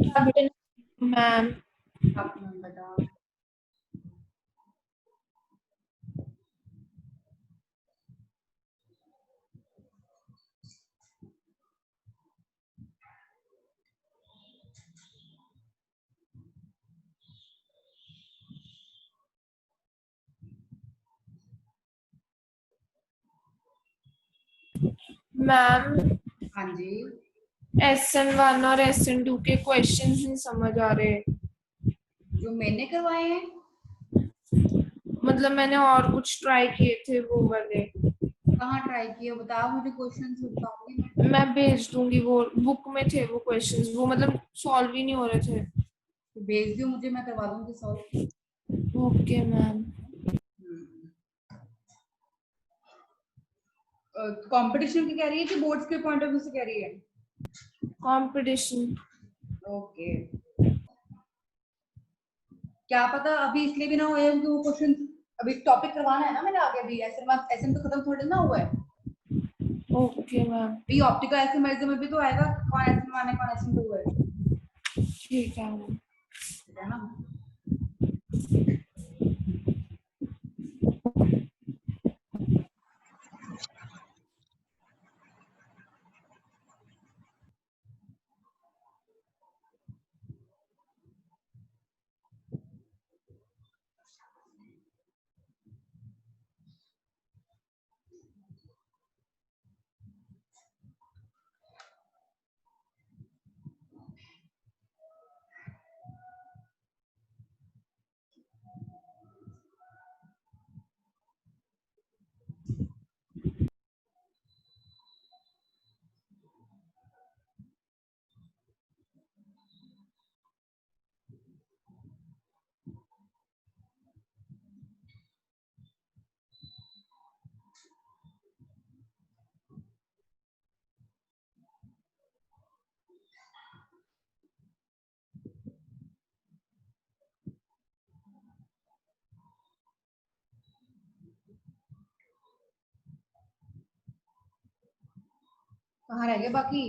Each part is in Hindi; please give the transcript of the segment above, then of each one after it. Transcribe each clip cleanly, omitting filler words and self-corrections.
मैम अपना बता। मैम हाँ जी, SN1 और SN2 के क्वेश्चंस नहीं समझ आ रहे। जो मैंने करवाए हैं। मतलब मैंने और कुछ ट्राई किए थे वो वाले। कहाँ ट्राई किए बताओ मुझे, क्वेश्चन बताऊंगी मैं। मैं भेज दूंगी, वो बुक में थे वो क्वेश्चंस, वो मतलब सॉल्व ही नहीं हो रहे थे। तो भेज दियो मुझे, मैं करवा दूंगी सॉल्व। Okay ma'am. कंपटीशन की कह रही है कि बोर्ड्स के पॉइंट ऑफ व्यू से कह रही है? कंपटीशन। ओके, क्या पता अभी इसलिए भी ना हुए कि वो क्वेश्चन अभी टॉपिक करवाना है ना मैंने आगे, अभी एसएम तो खत्म थोड़ी ना हुआ है। Okay ma'am. अभी ऑप्टिकल एसएम में भी तो आएगा कौन एसएम वन है कौन एसएम टू है, ठीक है मैम। ठीक है ना। कहाँ रह गए बाकी?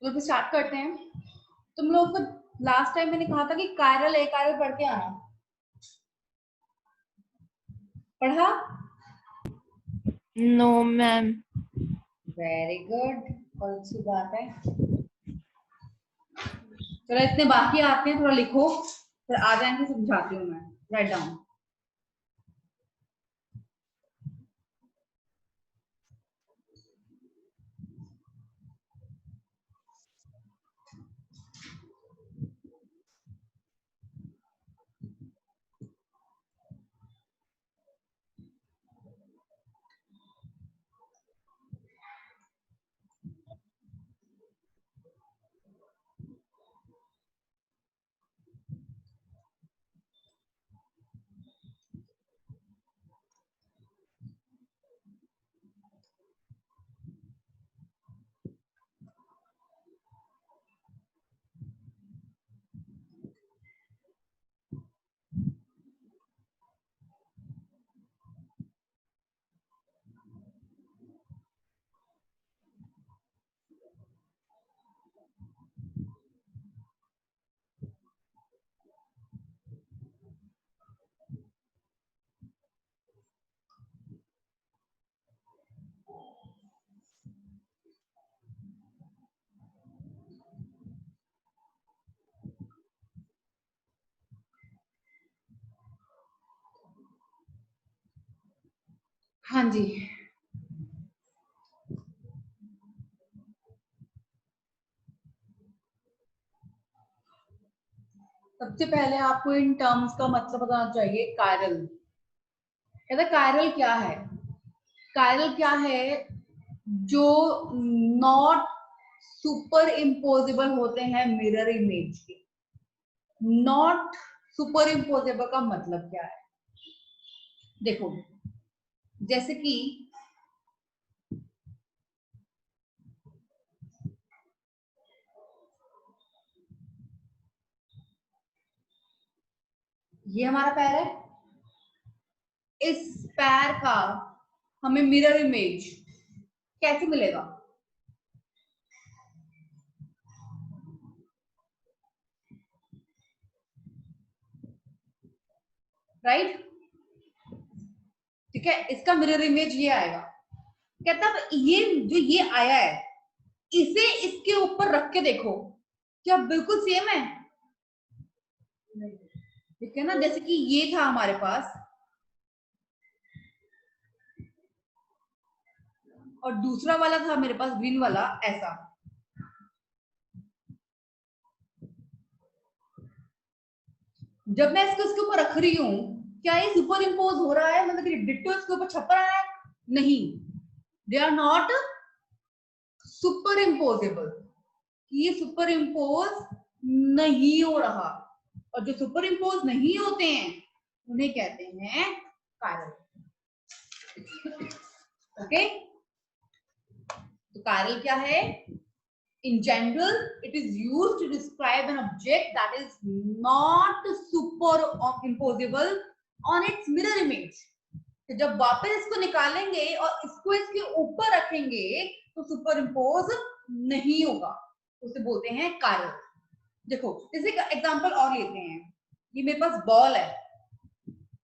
तो फिर स्टार्ट करते हैं। तुम लोग को लास्ट टाइम मैंने कहा था कि कायरल ए कायरल पढ़ के आना, पढ़ा? No ma'am. वेरी गुड, बहुत अच्छी बात है। चलो इतने बाकी आते हैं, थोड़ा लिखो फिर आ जाएंगे, समझाती हूँ मैं। Write down. हाँ जी, सबसे पहले आपको इन टर्म्स का मतलब बताना चाहिए। कायरल, कहता कायरल क्या है? कायरल क्या है? जो नॉट सुपर इम्पोजेबल होते हैं मिरर इमेज के। नॉट सुपर इम्पोजेबल का मतलब क्या है? देखो, जैसे कि ये हमारा पैर है, इस पैर का हमें मिरर इमेज कैसे मिलेगा? राइट, ठीक है, इसका मिरर इमेज ये आएगा। कहता है ये जो ये आया है, इसे इसके ऊपर रख के देखो, क्या बिल्कुल सेम है? ठीक है ना, जैसे कि ये था हमारे पास और दूसरा वाला था मेरे पास ग्रीन वाला, ऐसा। जब मैं इसको इसके ऊपर रख रही हूं, क्या ये सुपर इम्पोज हो रहा है, मतलब कि डिट्टो इसके ऊपर छप रहा है? नहीं, they are not superimposable. ये सुपर इम्पोज नहीं हो रहा, और जो सुपर इम्पोज नहीं होते हैं उन्हें कहते हैं कायरल। ओके, तो कायरल क्या है? In general, it is used to describe an object that is not superimposable on its mirror image. तो जब वापस इसको निकालेंगे और इसको इसके ऊपर रखेंगे तो सुपर इम्पोज नहीं होगा, उसे बोलते हैं कायरल। देखो, इसे एग्जांपल और लेते हैं। ये मेरे पास बॉल है,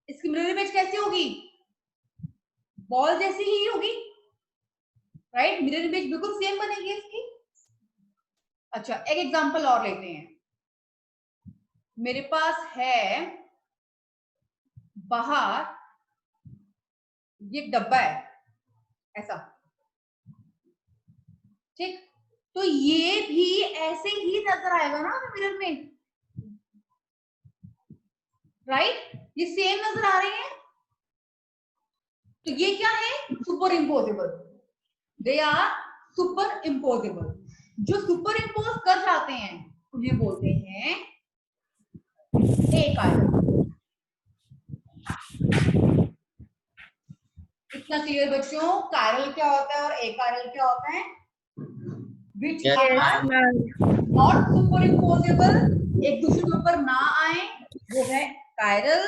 इसकी मिरर इमेज कैसी होगी? बॉल जैसी ही होगी, राइट? मिरर इमेज बिल्कुल सेम बनेगी इसकी। अच्छा, एक एग्जांपल और लेते हैं। मेरे पास है बाहर ये डब्बा है, ऐसा, ठीक? तो ये भी ऐसे ही नजर आएगा ना मिरर में, राइट? ये सेम नजर आ रहे हैं, तो ये क्या है? Superimposable. They are superimposable. जो सुपर इम्पोज कर जाते हैं उन्हें बोलते हैं अकायरल। इतना क्लियर बच्चों? कायरल क्या होता है और अकायरल क्या होता है? Which Yes, are ma'am. not superimposable, एक दूसरे के ऊपर ना आए, वो है कायरल।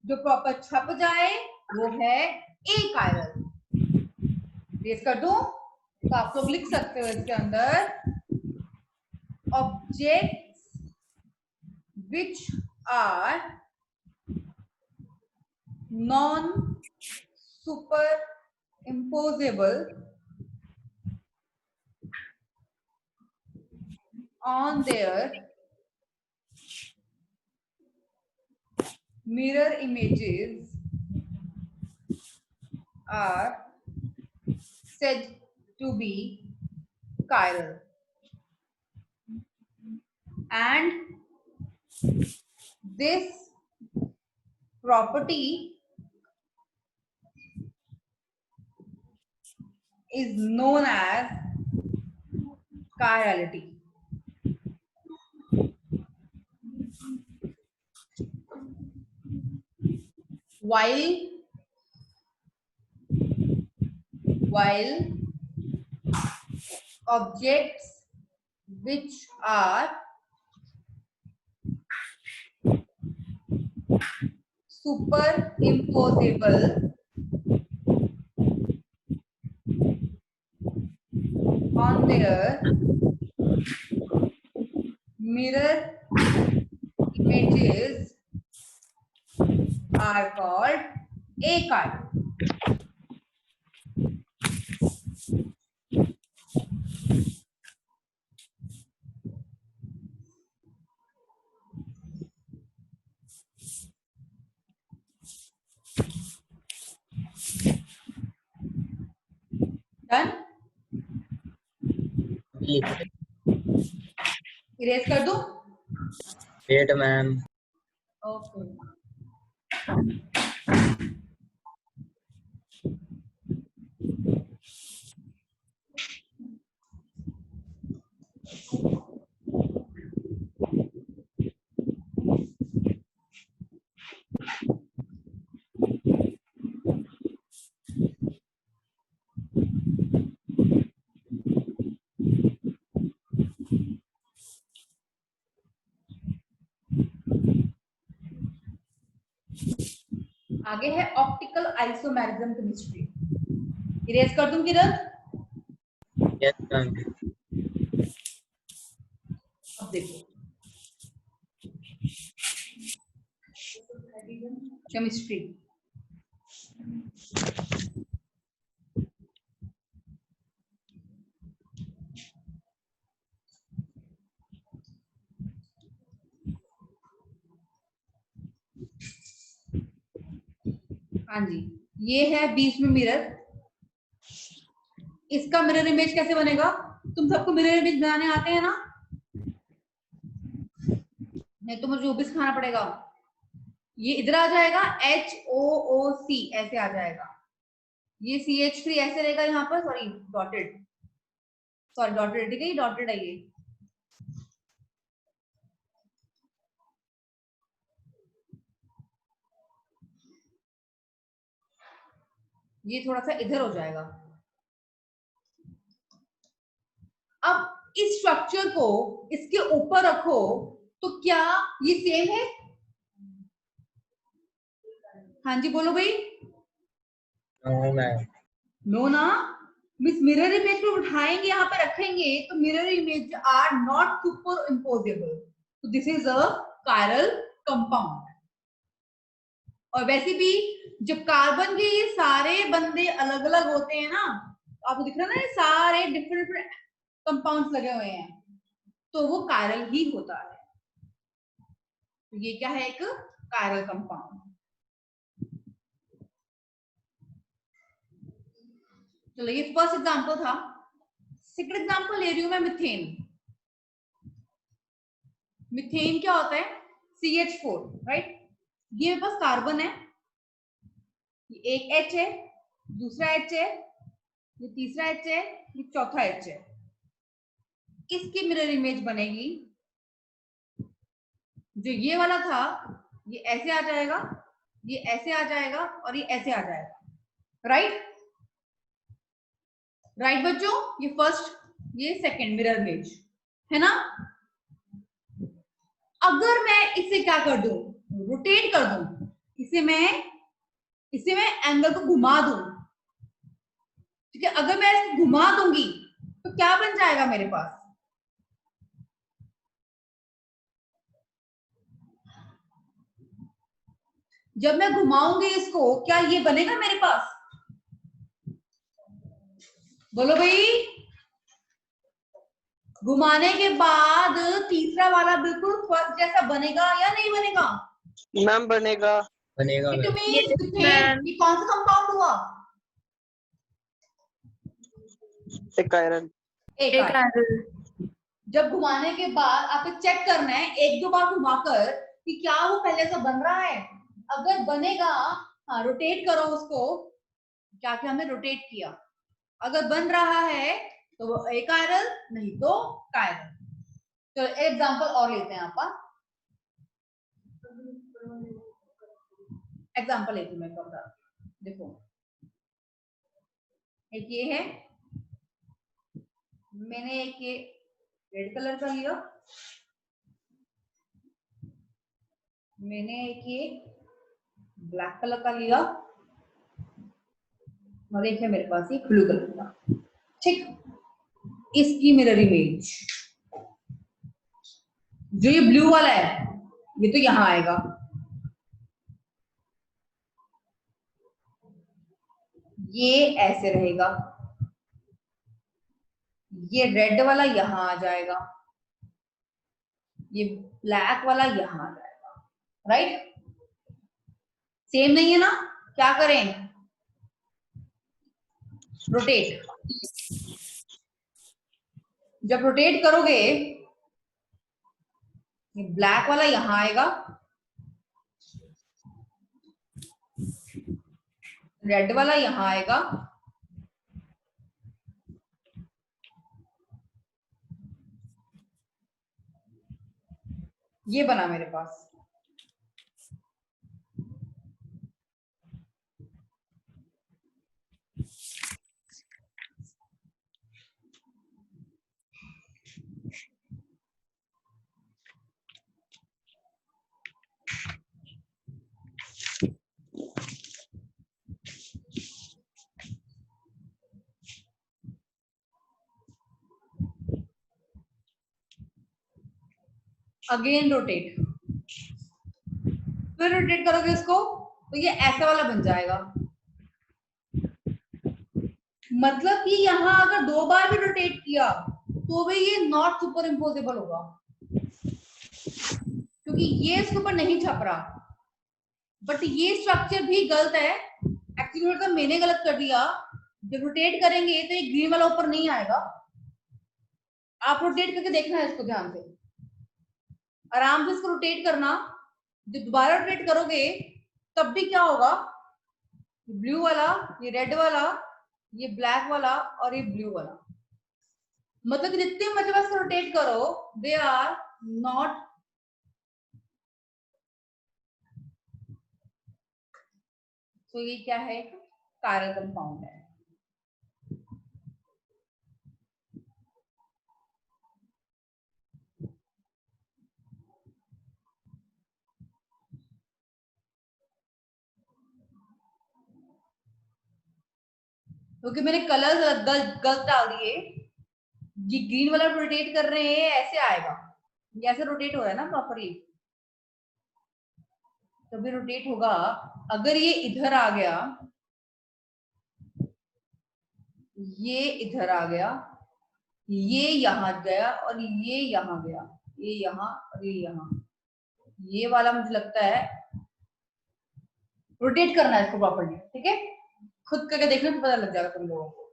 जो प्रॉपर छप जाए वो है अकायरल। रेज कर दूं तो आप लोग लिख सकते हो इसके अंदर, objects which are non superimposable on their mirror images are said to be chiral, and this property is known as chirality. While objects which are superimposable on their mirror images are called achiral. Done? Erase कर दूं? Wait, ma'am. Okay. आगे है ऑप्टिकल आइसोमेरिज्म केमिस्ट्री। इरेज कर दूं किरण? Yes ma'am. अब देखो केमिस्ट्री, हाँ जी, ये है बीच में मिरर। इसका मिरर इमेज कैसे बनेगा? तुम सबको मिरर इमेज बनाने आते हैं ना? नहीं तो मुझे वो भी सिखाना पड़ेगा। ये इधर आ जाएगा HOOC ऐसे आ जाएगा, ये CH3 ऐसे रहेगा यहाँ पर, सॉरी डॉटेड, ठीक है, ये डॉटेड है ये थोड़ा सा इधर हो जाएगा। अब इस स्ट्रक्चर को इसके ऊपर रखो तो क्या ये सेम है? हाँ जी बोलो भाई। No ma'am. नो ना, मिस मिरर इमेज को उठाएंगे यहाँ पे रखेंगे तो mirror image are not superimposable, तो this is a chiral compound. और वैसे भी जब कार्बन के ये सारे बंदे अलग अलग होते हैं ना, आपको दिख रहा है ना, ये सारे डिफरेंट डिफरेंट कंपाउंड्स लगे हुए हैं, तो वो कायरल ही होता है। तो ये क्या है? एक कायरल कंपाउंड। चलो ये फर्स्ट एग्जांपल था। सेकंड एग्जांपल ले रही हूं मैं मिथेन। मिथेन क्या होता है? CH4, right? ये मेरे पास कार्बन है, ये एक H है, दूसरा H है, ये तीसरा H है, ये चौथा H है। इसकी मिरर इमेज बनेगी, जो ये वाला था ये ऐसे आ जाएगा, ये ऐसे आ जाएगा और ये ऐसे आ जाएगा, राइट? राइट बच्चों, ये फर्स्ट, ये सेकंड मिरर इमेज है ना। अगर मैं इसे क्या कर दूं, रोटेट कर दूं, इसे मैं एंगल को घुमा दूं, ठीक है, अगर मैं इसे घुमा दूंगी तो क्या बन जाएगा मेरे पास? जब मैं घुमाऊंगी इसको, क्या ये बनेगा मेरे पास? बोलो भाई। घुमाने के बाद तीसरा वाला बिल्कुल फर्स्ट जैसा बनेगा या नहीं बनेगा? मैम बनेगा। बनेगा इट मैम। Means ma'am. ये कौन सा कंपाउंड हुआ? एक आयरन। एक एक आयरन। आयरन। जब घुमाने के बाद आपको चेक करना है एक दो बार घुमाकर कि क्या वो पहले से बन रहा है। अगर बनेगा, हाँ रोटेट करो उसको, क्या क्या हमने रोटेट किया, अगर बन रहा है तो वो एक आयरन, नहीं तो कायरन। चलो एक एग्जांपल और लेते हैं आप। एग्जांपल लेती हूँ मैं कब, देखो एक ये है, मैंने एक ये रेड कलर का लिया, मैंने एक ये ब्लैक कलर का लिया, और एक है मेरे पास ये ब्लू कलर का, ठीक। इसकी मिरर इमेज, जो ये ब्लू वाला है ये तो यहां आएगा, ये ऐसे रहेगा, ये रेड वाला यहां आ जाएगा, ये ब्लैक वाला यहां आ जाएगा, राइट? सेम नहीं है ना? क्या करें? रोटेट। जब रोटेट करोगे, ये ब्लैक वाला यहां आएगा, रेड वाला यहां आएगा, ये बना मेरे पास। अगेन रोटेट, फिर रोटेट करोगे इसको तो ये ऐसा वाला बन जाएगा। मतलब कि यहाँ अगर 2 बार भी रोटेट किया तो भी ये नॉट सुपर इम्पोजेबल होगा, क्योंकि ये इसके ऊपर नहीं छप रहा। बट ये स्ट्रक्चर भी गलत है एक्चुअली, मतलब मैंने गलत कर दिया। जब रोटेट करेंगे तो ये ग्रीन वाला ऊपर नहीं आएगा। आप रोटेट करके देखना है इसको ध्यान से, आराम से इसको रोटेट करना। जब दोबारा रोटेट करोगे तब भी क्या होगा, ब्लू वाला, ये रेड वाला, ये ब्लैक वाला और ये ब्लू वाला, मतलब कि जितने मतलब इसको रोटेट करो दे आर नॉट, तो ये क्या है, कायरल कंपाउंड है। क्योंकि मैंने कलर गलत डाल दिए, ये ग्रीन वाला रोटेट कर रहे हैं ऐसे आएगा, ये ऐसे रोटेट हो रहा है ना प्रॉपरली, तभी रोटेट होगा। अगर ये इधर आ गया, ये इधर आ गया, ये यहाँ गया और ये यहाँ गया, ये यहाँ और ये यहाँ, ये वाला मुझे लगता है रोटेट करना है इसको प्रॉपरली। ठीक है, खुद करके देखने तो पता लग जाएगा तुम लोगों को।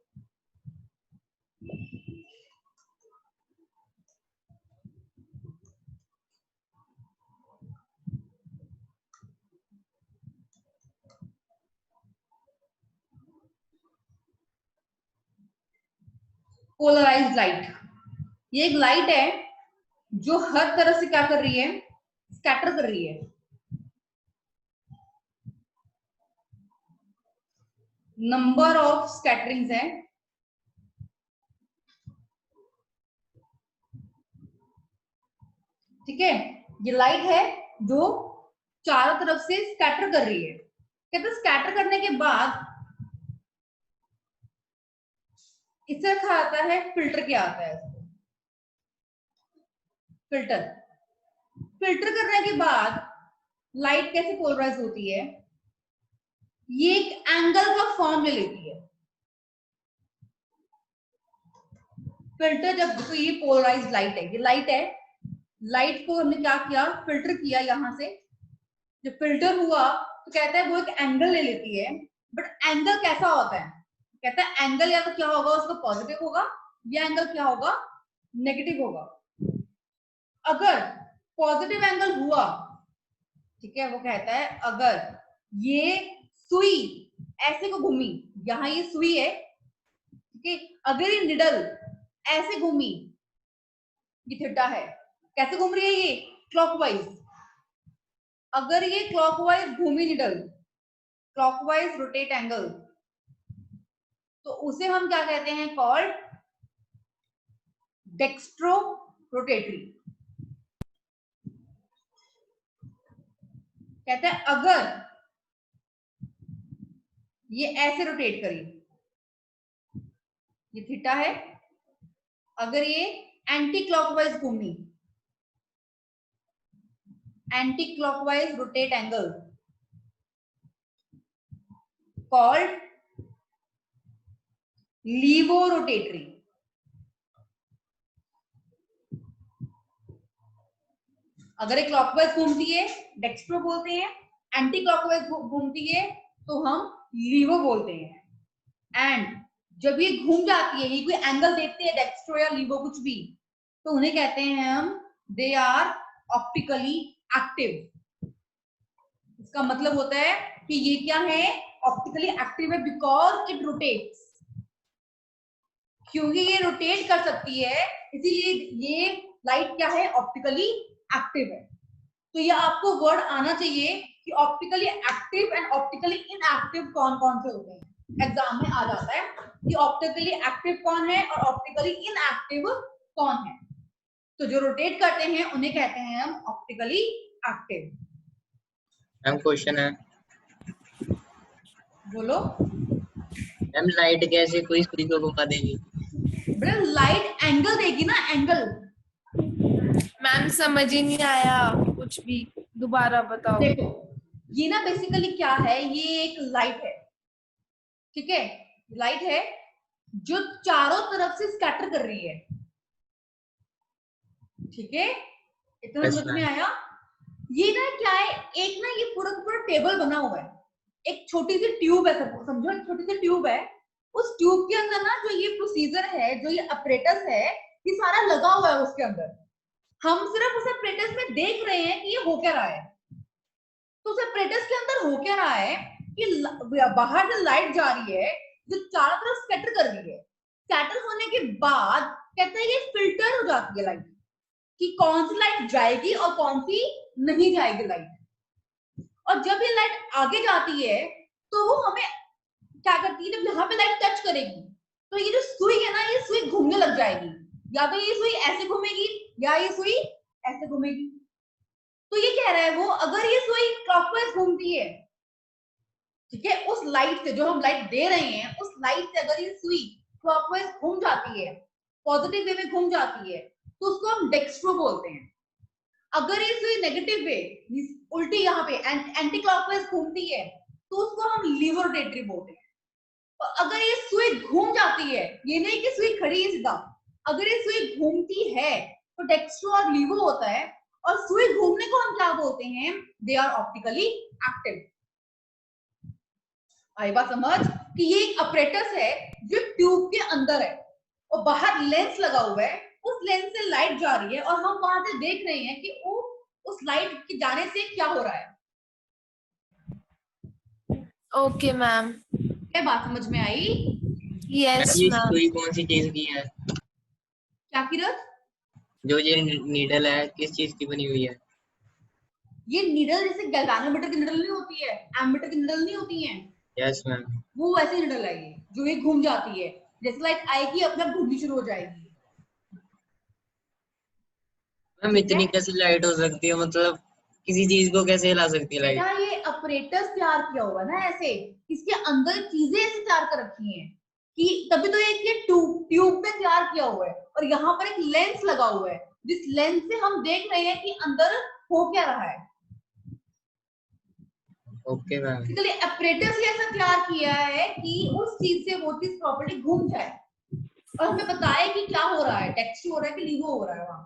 पोलराइज्ड लाइट, ये एक लाइट है जो हर तरफ से क्या कर रही है, स्कैटर कर रही है। नंबर ऑफ स्कैटरिंग्स है, ठीक है। ये लाइट है जो चारों तरफ से स्कैटर कर रही है। कहते हैं स्कैटर करने के बाद इसे रखा आता है, फिल्टर क्या आता है, फिल्टर। फिल्टर करने के बाद लाइट कैसे पोलराइज होती है, ये एक एंगल का फॉर्म ले लेती है। फिल्टर जब, तो ये पोलराइज लाइट है, ये लाइट है, लाइट को हमने क्या किया, फिल्टर किया यहां से। जब फिल्टर हुआ तो कहता है वो एक एंगल ले लेती है। बट एंगल कैसा होता है, कहता है एंगल या तो क्या होगा, उसका पॉजिटिव होगा, या एंगल क्या होगा, नेगेटिव होगा। अगर पॉजिटिव एंगल हुआ, ठीक है, वो कहता है अगर ये सुई ऐसे को घूमी, यहां ये सुई है, ठीक है, अगर ये निडल ऐसे घूमी, ये थीटा है, कैसे घूम रही है ये, क्लॉकवाइज। अगर ये क्लॉकवाइज घूमी निडल, क्लॉकवाइज रोटेट एंगल, तो उसे हम क्या कहते हैं, कॉल्ड डेक्स्ट्रो रोटेटरी। कहते हैं अगर ये ऐसे रोटेट करी, ये थीटा है, अगर ये एंटी क्लॉकवाइज घूमी, anticlockwise rotate angle, called laevorotatory. अगर एक क्लॉकवाइज घूमती है डेक्स्ट्रो बोलते हैं, एंटी क्लॉकवाइज घूमती है तो हम लीवो बोलते हैं। एंड जब ये घूम जाती है, ये कोई एंगल देखते हैं डेक्स्ट्रो या लीवो कुछ भी, तो उन्हें कहते हैं हम, दे आर ऑप्टिकली एक्टिव। इसका मतलब होता है कि ये क्या है, ऑप्टिकली एक्टिव है, बिकॉज इट रोटेट्स। क्योंकि ये रोटेट कर सकती है इसीलिए ये लाइट क्या है, ऑप्टिकली एक्टिव है। तो ये आपको वर्ड आना चाहिए कि optically active and optically inactive कौन कौन से होते हैं। एग्जाम में आ जाता है कि ऑप्टिकली एक्टिव कौन है और ऑप्टिकली इनएक्टिव कौन है। तो जो रोटेट करते हैं उन्हें कहते हैं हम ऑप्टिकली एक्टिव। मैम क्वेश्चन है, बोलो। मैम लाइट कैसे कोई सुई को घुमा देगी? बेटा लाइट एंगल देगी ना, एंगल। मैम समझ ही नहीं आया कुछ भी, दोबारा बताओ। देखो ये ना बेसिकली क्या है, ये एक लाइट है, ठीक है, लाइट है जो चारों तरफ से स्कैटर कर रही है, ठीक है, इतना Yes, समझ में ma'am. आया। ये ना क्या है, एक ना ये पूरा पूरा टेबल बना हुआ है, एक छोटी सी ट्यूब है, समझो एक छोटी सी ट्यूब है, उस ट्यूब के अंदर ना जो ये प्रोसीजर है, जो ये अपरेटस है, ये सारा लगा हुआ है उसके अंदर। हम सिर्फ उस अपरेटस में देख रहे हैं कि ये हो क्या रहा है। तो उस अपरेटस के अंदर हो क्या रहा है कि बाहर से लाइट जा रही है जो चारों तरफ स्कैटर कर रही है। स्कैटर होने के बाद कहते हैं ये फिल्टर हो जाती है लाइट, कि कौन सी लाइट जाएगी और कौन सी नहीं जाएगी लाइट। और जब ये लाइट आगे जाती है तो वो हमें क्या करती है, जब यहाँ पे लाइट टच करेगी तो ये जो सुई है ना, ये सुई घूमने लग जाएगी, या तो ये सुई ऐसे घूमेगी या ये सुई ऐसे घूमेगी। तो ये कह रहा है वो, अगर ये सुई क्लॉकवाइज घूमती है, ठीक है, उस लाइट से जो हम लाइट दे रहे हैं, उस लाइट से अगर ये सुई क्लॉकवाइज घूम जाती है, पॉजिटिव वे में घूम जाती है, तो उसको हम डेक्स्ट्रो बोलते हैं। अगर ये सुई नेगेटिव वे, उल्टी यहाँ पे एंटी क्लॉकवाइज घूमती है, तो उसको हम लीवर रोटेटरी बोलते हैं। और अगर ये सुई घूम जाती है, ये नहीं कि सुई खड़ी है सीधा, अगर ये सुई घूमती है तो डेक्स्ट्रो और लीवो होता है। और सुई घूमने को हम क्या बोलते हैं, दे आर ऑप्टिकली एक्टिव। आई बात समझ, कि ये एक अपरेटस है जो ट्यूब के अंदर है और बाहर लेंस लगा हुआ है, उस लेंस से लाइट जा रही है और हम वहां से देख रहे हैं कि वो उस लाइट के जाने से क्या हो रहा है। Okay ma'am. क्या बात समझ में आई? यस ये मैम। सुई कौन सी चीज की है? क्या किरत? जो ये नीडल है किस चीज की बनी हुई है? ये नीडल जैसे गैल्वेनोमीटर की नीडल नहीं होती है, एमीटर की नीडल नहीं होती है, यस मैम। वो वैसी नीडल है ये, जो ये घूम जाती है, जैसे लाइट आएगी अपने आप घूमनी शुरू हो जाएगी। मैम ठीक है इतनी कैसे लाइट हो सकती है, मतलब किसी चीज को कैसे हिला सकती है बेटा, लाइट? ये अपरेटस तैयार किया हुआ ना ऐसे, इसके अंदर चीजें ऐसे तैयार कर रखी हैं कि तभी तो ये ट्यूब में तैयार किया हुआ है, और यहाँ पर एक लेंस लगा हुआ है, जिस लेंस से हम देख रहे हैं कि अंदर हो क्या रहा है। Okay ma'am. बेसिकली अपरेटस ही ऐसा तैयार किया है कि उस चीज से वो चीज प्रॉपर्टी घूम जाए और हमें बताए कि क्या हो रहा है, टेक्स्ट हो रहा है कि लीवो हो रहा है वहां,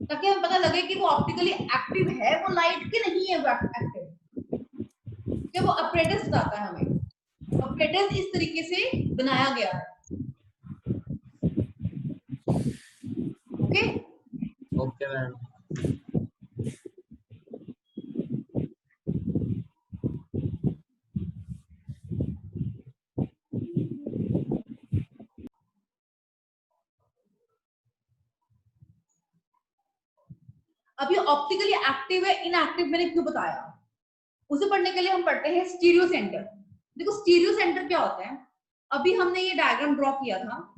ताकि हमें पता लगे कि वो ऑप्टिकली एक्टिव है वो लाइट की नहीं है वो एक्टिव। कि वो अपरेटस बताता है हमें। अपरेटस इस तरीके से बनाया गया है। Okay okay ma'am. अब ये ऑप्टिकली एक्टिव है इनएक्टिव मैंने क्यों बताया, उसे पढ़ने के लिए हम पढ़ते हैं स्टीरियो सेंटर। देखो स्टीरियो सेंटर क्या होता है, अभी हमने ये डायग्राम ड्रॉ किया था,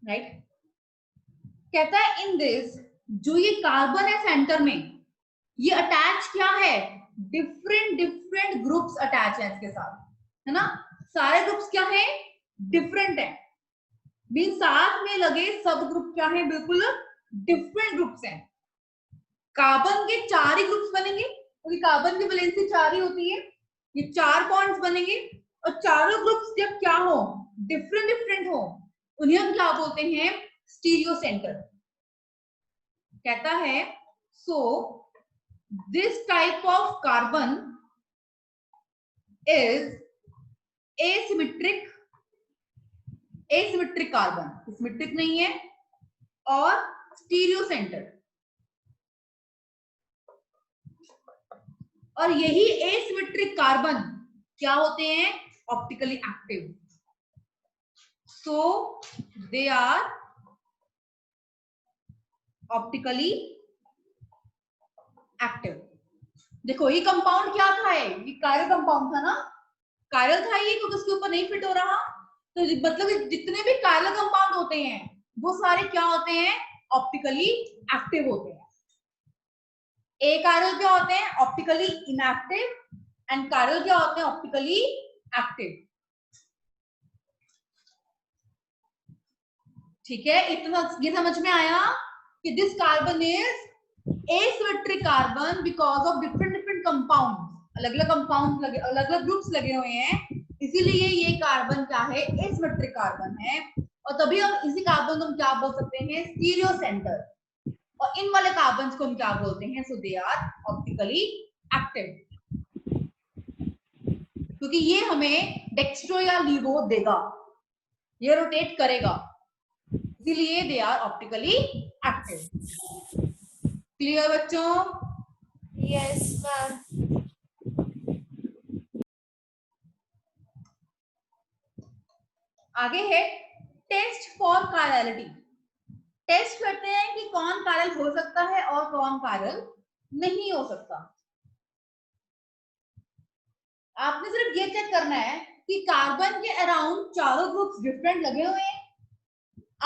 राइट। कहता है इन दिस, जो ये कार्बन है सेंटर में, ये अटैच क्या है, डिफरेंट डिफरेंट ग्रुप्स अटैच है इसके साथ, है ना। सारे ग्रुप्स क्या है, डिफरेंट है, मीन साथ में लगे सब ग्रुप क्या है, बिल्कुल डिफरेंट ग्रुप्स हैं। कार्बन के 4 ही ग्रुप्स बनेंगे क्योंकि कार्बन की वैलेंसी 4 ही होती है, ये 4 बॉन्ड्स बनेंगे और चारों ग्रुप्स जब क्या हो, डिफरेंट डिफरेंट हो, उन्हें हम क्या बोलते हैं, स्टीरियो सेंटर। कहता है so this type of carbon is asymmetric, asymmetric carbon, symmetric नहीं है, और स्टीरियो सेंटर। और यही एसिमेट्रिक कार्बन क्या होते हैं, optically active. So they are optically active. देखो ये कंपाउंड क्या था, ये कायरल कंपाउंड था ना, कायरल था ये क्योंकि उसके ऊपर नहीं फिट हो रहा, तो मतलब जितने भी कायरल कंपाउंड होते हैं वो सारे क्या होते हैं, ऑप्टिकली एक्टिव होते हैं। ए कायरल क्या होते हैं, ऑप्टिकली इनएक्टिव, एंड कायरल क्या होते हैं, ऑप्टिकली एक्टिव। ठीक है, इतना ये समझ में आया कि this carbon is asymmetric carbon because of different compounds, अलग अलग कंपाउंड लगे, अलग अलग ग्रुप्स लगे हुए हैं, इसीलिए ये कार्बन क्या है, asymmetric कार्बन है। और तभी हम इसी कार्बन को हम क्या बोल सकते हैं, स्टीरियो सेंटर। और इन वाले कार्बन को हम क्या बोलते हैं, सो दे आर ऑप्टिकली एक्टिव, क्योंकि ये हमें डेक्स्ट्रो या लीवो देगा, ये रोटेट करेगा, इसीलिए they are optically active. Clear बच्चों? Yes ma'am. आगे है टेस्ट फॉर कायरलिटी। टेस्ट करते हैं कि कौन कायरल हो सकता है और कौन कायरल नहीं हो सकता। आपने सिर्फ ये चेक करना है कि कार्बन के अराउंड चारों ग्रुप्स डिफरेंट लगे हुए हैं।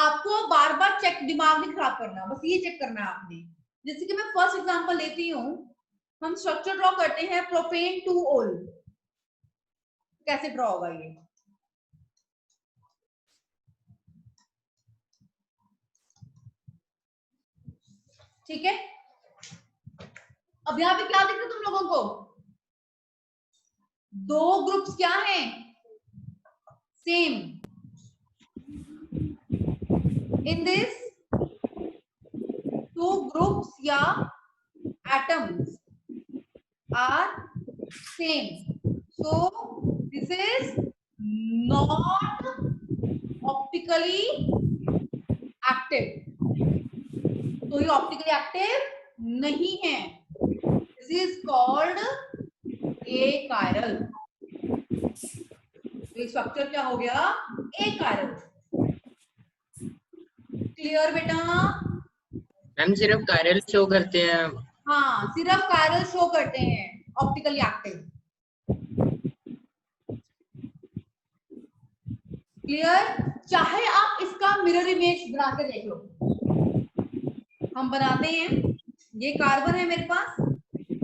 आपको बार बार चेक दिमाग नहीं खराब करना, बस ये चेक करना है आपने। जैसे कि मैं फर्स्ट एग्जांपल लेती हूँ, हम स्ट्रक्चर ड्रॉ करते हैं प्रोपेन 2 ओल। कैसे ड्रॉ होगा ये, ठीक है। अब यहाँ पे क्या दिख रहा है तुम लोगों को, दो ग्रुप्स क्या हैं, same. In this two groups या atoms are same, so this is not optically active, तो ये optically active नहीं है, this is called achiral। ये स्ट्रक्चर क्या हो गया, achiral। क्लियर बेटा? मैम सिर्फ कायरल शो करते हैं। हाँ, सिर्फ कायरल शो करते हैं ऑप्टिकली एक्टिव। क्लियर? चाहे आप इसका मिरर इमेज बना के देख लो, हम बनाते हैं। ये कार्बन है मेरे पास,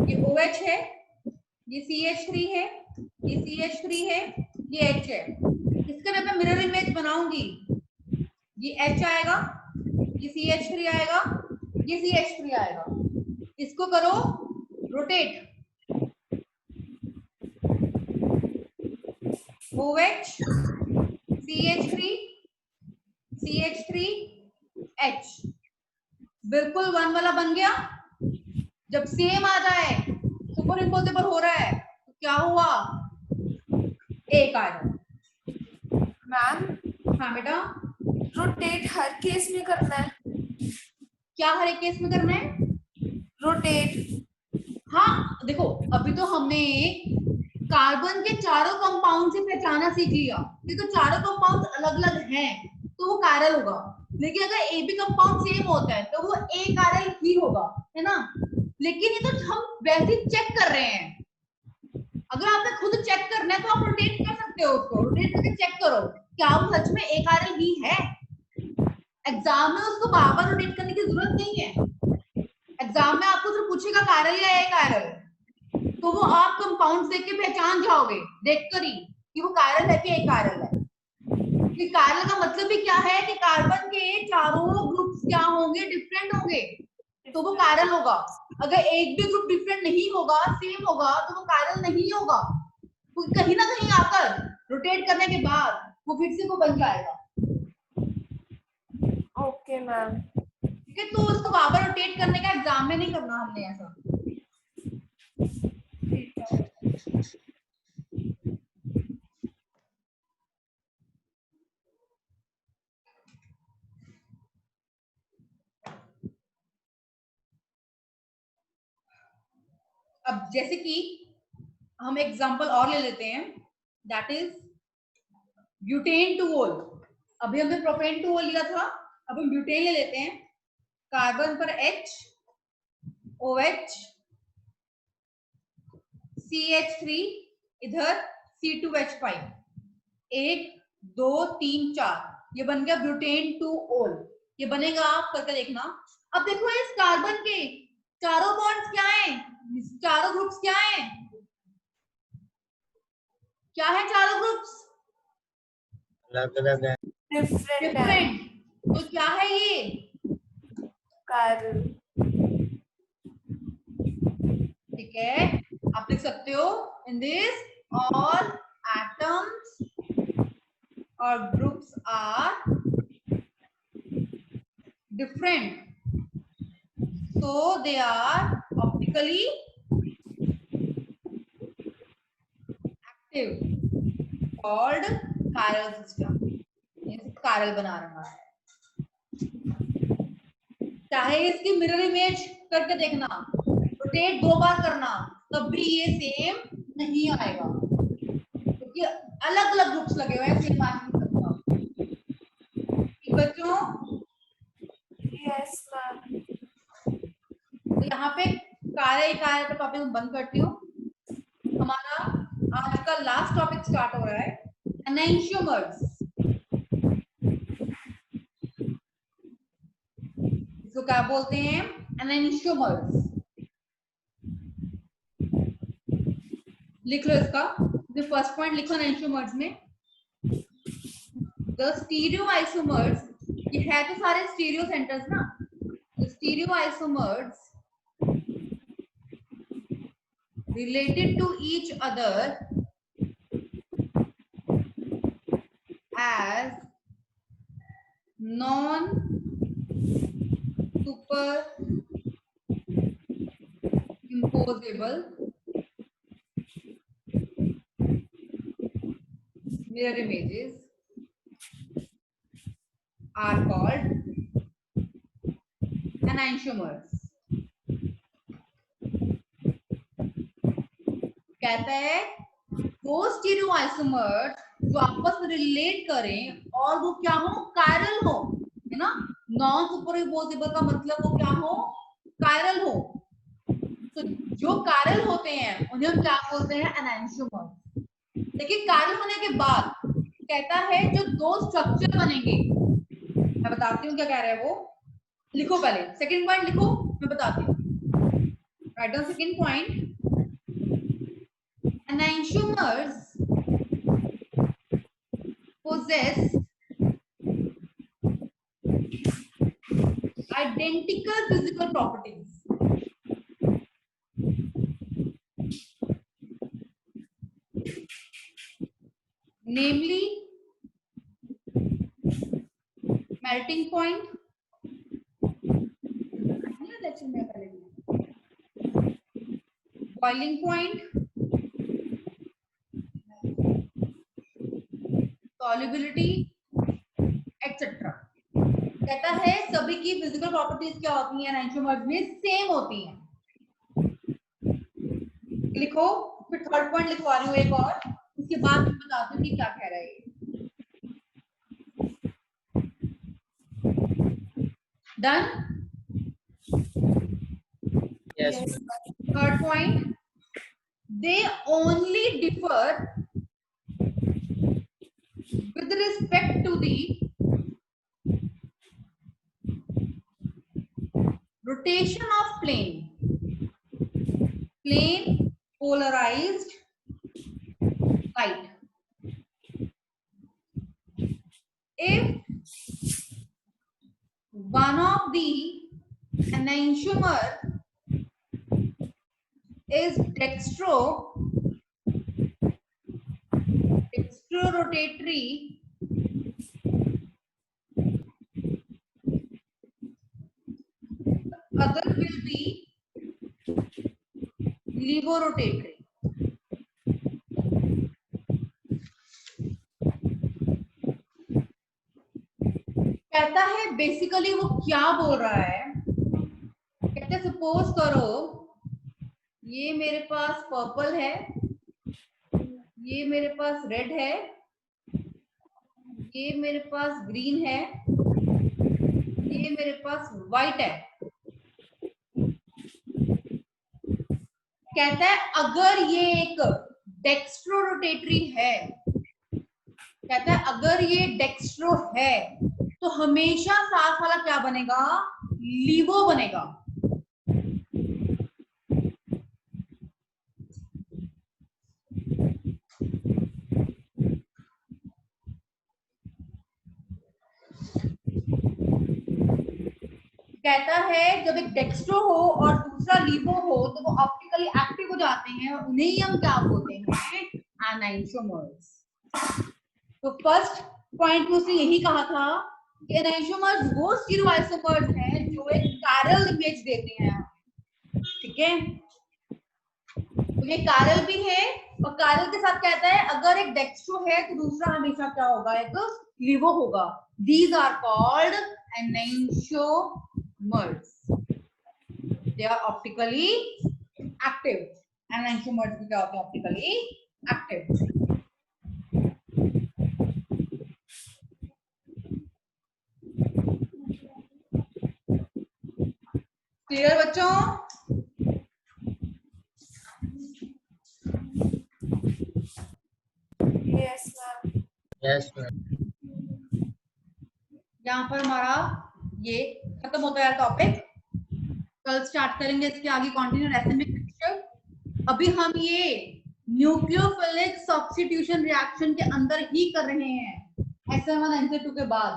ये OH है, ये CH3 है, ये CH3 है, ये H है। इसका जब मैं मिरर इमेज बनाऊंगी, ये H आएगा, ये CH3 आएगा, ये CH3 आएगा। इसको करो rotate, OH CH3 CH3 H, बिल्कुल वन वाला बन गया। जब सेम आ जाए, सुपर इम्पोजेबल हो रहा है, तो क्या हुआ, एक आएगा। मैम हाँ बेटा, रोटेट हर केस में करना है, क्या हर एक केस में करना है, रोटेट। हाँ देखो अभी तो हमने कार्बन के चारों कंपाउंड से पहचाना सीख लिया कि तो चारों कंपाउंड अलग अलग हैं तो वो कायरल होगा, लेकिन अगर ए बी कंपाउंड सेम होता है तो वो ए कायरल ही होगा, है ना। लेकिन ये तो हम वैसे ही चेक कर रहे हैं, अगर आपने खुद चेक करना है तो आप रोटेट कर सकते हो, उसको रोटेट करके चेक करो क्या वो सच में ए कायरल ही है। एग्जाम में उसको बार बार रोटेट करने की जरूरत नहीं है, एग्जाम में आपको सिर्फ पूछेगा कायरल या ए कायरल, तो वो आप कंपाउंड देख के पहचान जाओगे देखकर ही कि वो कायरल है कि एक कायरल है। कि कायरल का मतलब भी क्या है कि कार्बन के चारों ग्रुप्स क्या होंगे, डिफरेंट होंगे, तो वो कायरल होगा। अगर एक भी ग्रुप डिफरेंट नहीं होगा, सेम होगा, तो वो कायरल नहीं होगा, तो कहीं ना कहीं आकर रोटेट करने के बाद वो फिर से वो बन जाएगा। Okay ma'am. ठीक है, तो उसको बार रोटेट करने का एग्जाम में नहीं करना हमने ऐसा। अब जैसे कि हम एग्जांपल और ले लेते हैं, दैट इज ब्यूटेन 2 ओल। अभी हमने प्रोपेन 2 ओल लिया था, अब हम ब्यूटेन ले लेते हैं। कार्बन पर H, OH, CH3, इधर C2H5, 1 2 3 4, ये बन गया ब्यूटेन 2-ol, ये बनेगा, आप करके देखना। अब देखो इस कार्बन के चारों बॉन्ड्स क्या हैं, चारों ग्रुप्स क्या हैं, क्या है चारों ग्रुप्स, अलग अलग है। डिफरेंट है। डिफरेंट। तो क्या है ये, chiral, ठीक है, आप लिख सकते हो इन दिस ऑल एटम्स और groups are different, so they are optically active, called chiral system, ये chiral बना रहा है। चाहे इसकी मिरर इमेज करके देखना, रोटेट 2 बार करना, तब भी ये सेम नहीं आएगा, क्योंकि अलग अलग ग्रुप्स लगे हुए हैं, सेम आ नहीं सकता। ठीक बच्चों, yes ma'am, तो यहाँ पे कार्य कार्य का टॉपिक बंद करती हूँ। हमारा आज का लास्ट टॉपिक स्टार्ट हो रहा है, एनेंशियोमर्स। इसको क्या बोलते हैं, एनेंशियोमर्स। लिख लो इसका, जो फर्स्ट पॉइंट लिखो एनेंशियोमर्स में, द स्टीरियो आइसोमर्स, ये है तो सारे स्टीरियो सेंटर्स ना, the stereo isomers related to each other as non superimposable mirror images are called enantiomers। कहता है वो स्टीरियो आइसोमर्स जो आपस में रिलेट करें और वो क्या हो, कायरल हो, है ना। नॉन सुपरइम्पोजेबल का मतलब वो क्या हो, कायरल हो। तो जो कायरल होते हैं उन्हें हम क्या बोलते हैं, एनांशियोमर्स। देखिए कायरल होने के बाद कहता है जो 2 स्ट्रक्चर बनेंगे, मैं बताती हूँ क्या कह रहा है वो, लिखो पहले सेकंड पॉइंट लिखो, मैं बताती हूँ। Write down second point, enantiomers possess identical physical properties, namely melting point, boiling point, solubility, etc। कहता है सभी की फिजिकल प्रॉपर्टीज क्या होती हैं, एनांशियोमर्स में सेम होती हैं। लिखो, फिर थर्ड पॉइंट लिखवा रही हूँ एक और, उसके बाद मैं बताती हूँ कि क्या कह रहा है ये। Done. Yes. Third point, they only differ with respect to the rotation of plane polarized light. If one of the enantiomer is dextrorotatory, the other will be levorotatory। कहता है बेसिकली वो क्या बोल रहा है, कहते सपोज करो ये मेरे पास पर्पल है, ये मेरे पास रेड है, ये मेरे पास ग्रीन है, ये मेरे पास व्हाइट है। कहता है अगर ये एक डेक्स्ट्रो रोटेटरी है, कहता है अगर ये डेक्स्ट्रो है तो हमेशा साथ वाला क्या बनेगा, लीवो बनेगा। कहता है जब एक डेक्स्ट्रो हो और दूसरा लीवो हो तो वो ऑप्टिकली एक्टिव हो जाते हैं और उन्हें ही हम क्या बोलते हैं, एनाइसोमर्स। तो फर्स्ट पॉइंट में उसने यही कहा था कि एनाइसोमर्स वो स्टीरियोआइसोमर्स हैं जो एक कायरल इमेज देते हैं, ठीक है। तो ये कायरल भी है और कायरल के साथ कहता है अगर एक डेक्स्ट्रो है तो दूसरा हमेशा क्या होगा, एक लीवो होगा। These are called enantiomers, they are optically active. Enantiomers भी क्या होते हैं, ऑप्टिकली एक्टिव। क्लियर बच्चों? Yes ma'am. Yes ma'am. यहाँ पर हमारा ये खत्म होता है टॉपिक। कल स्टार्ट करेंगे इसके आगे कंटिन्यू एसिमिक मिक्सचर। अभी हम ये न्यूक्लियोफिलिक सब्स्टिट्यूशन रिएक्शन के अंदर ही कर रहे हैं, SN1 NC2 के बाद।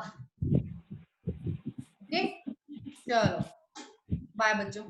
ओके, चलो बाय बच्चों।